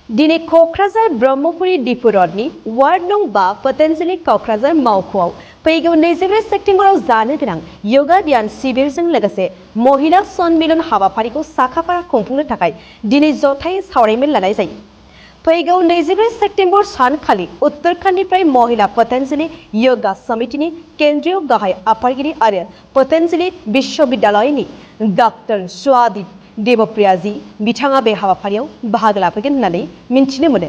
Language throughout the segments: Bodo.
दिनै क'क्राझार ब्रह्मपुरी दिपु रडनि वार्ड नं 5 पतंजलि क'क्राझार मावख'आव फैगौ 24 सेप्तेम्बराव जानो गोनां योगा ध्यान शिबिरजों लोगोसे महिला सन्मिलन हाबाफारिखौ साखाफारा खुंफुंनो थाखाय दिनै जथायै सावरायमेल लानाय जायो। फैगौ 24 सेप्तेम्बर सानखालि उत्तराखंडनिफ्राय महिला पतंजलि योगा समितिनि केन्द्रीय गाहाय आफादगिरि आरो पतंजलि विश्वविद्यालयनि डॉक्टर स्वाति देवप्रियाजी बिथाङा बे हाबाफारियाव बाहागो लाफैगोन होननानै मिन्थिनो मोनो।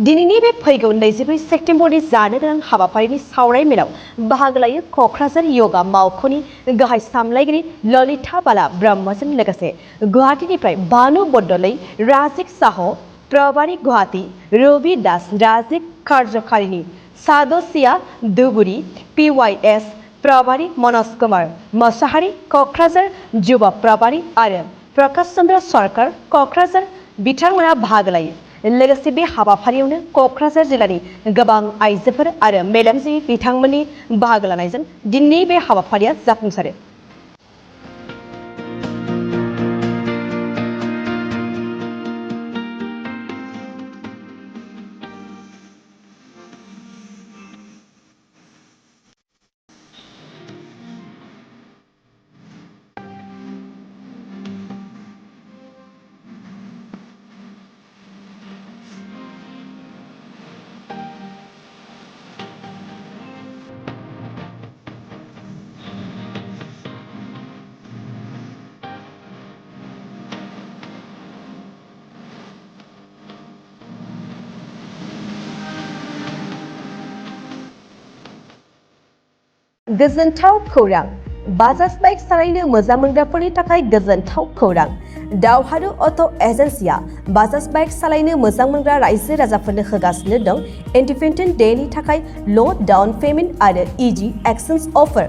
दिनैनि बे फैगौ 24 सेप्तेम्बरनि जानो गोनां हाबाफारिनि सावरायमेलाव बाहागो लायो क'क्राझार योगा मावख'नि गाहाय सामलायगिरि ललिता बाला ब्रह्मजों लोगोसे गुवाहाटीनिफ्राय भानु बरदलै, राजिक साह, प्रभारी गुवाहाटी, रवि दास, राजिक कार्यकारिणी, सादसिया धुबुरी, PYS प्रभारी मनोज कुमार मोसाहारी, क'क्राझार युवा प्रभारी आरो प्रकाश चंद्र सरकार क'क्राझार बिथांमोना बाहागो लायो। लोगोसे बे हाबाफारियावनो क'क्राझार जिल्लानि गोबां आइजोफोर आरो मेलेमजिबि बिथांमोननि बाहागो लानायजों दिनैनि बे हाबाफारिया जाफुंसारो। गोजोनथाव खौरां! बाजाज बाइक सालायनो मोजां मोनग्राफोरनि थाखाय गोजोनथाव खौरां। दावहारु अट' एजेन्सिया बाजाज बाइक सालायनो मोजां मोनग्रा रायजो राजाफोरनो होगासिनो दं इन्डिपेन्डेन्स डेनि थाखाय ल' डाउन पेमेन्ट आरो इजि एक्सचेन्ज अफार।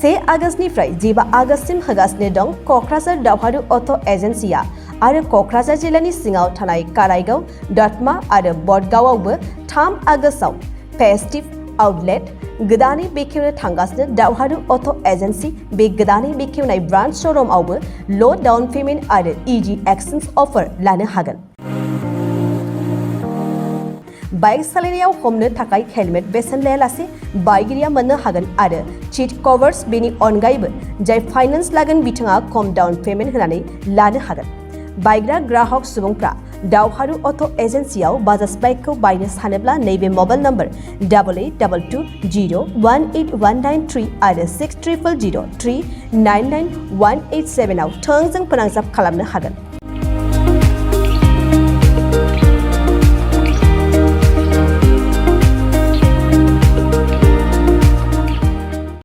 1 आगस्तनिफ्राय 15 आगस्तसिम होगासिनो दं क'क्राझार दावहारु अट' एजेन्सिया आरो क'क्राझार जिल्लानि सिङाव थानाय काराइगाव, दतमा आरो बडगावआवबो 3 आगस्टआव फेस्टिभ आउटलेट गोदानै बेखेवनो थांगासिनो दावहारु अट' एजेन्सि बे गोदानै बेखेवनाय ब्रान्च श'रुमआवबो ल' डाउन पेमेन्ट आरो इजि एक्सचेन्ज अफार लानो हागोन। बाइक सालायनायाव हमनो थाखाय हेलमेट बेसेन लायालासे बाइगिरिया मोननो हागोन आरो सीट कभार्स बेनि अनगायैबो जाय फाइनेन्स लागोन बिथाङा खम डाउन पेमेन्ट होनानै लानो हागोन। बायग्रा ग्राहक सुबुंफ्रा दावहारु अट' एजेन्सियाव बाजाज बाइकखौ बायनो सानोब्ला नैबे मबाइल नम्बर 8822018193 आरो 600003991187 आव थोंजों फोनांजाब खालामनो हागोन।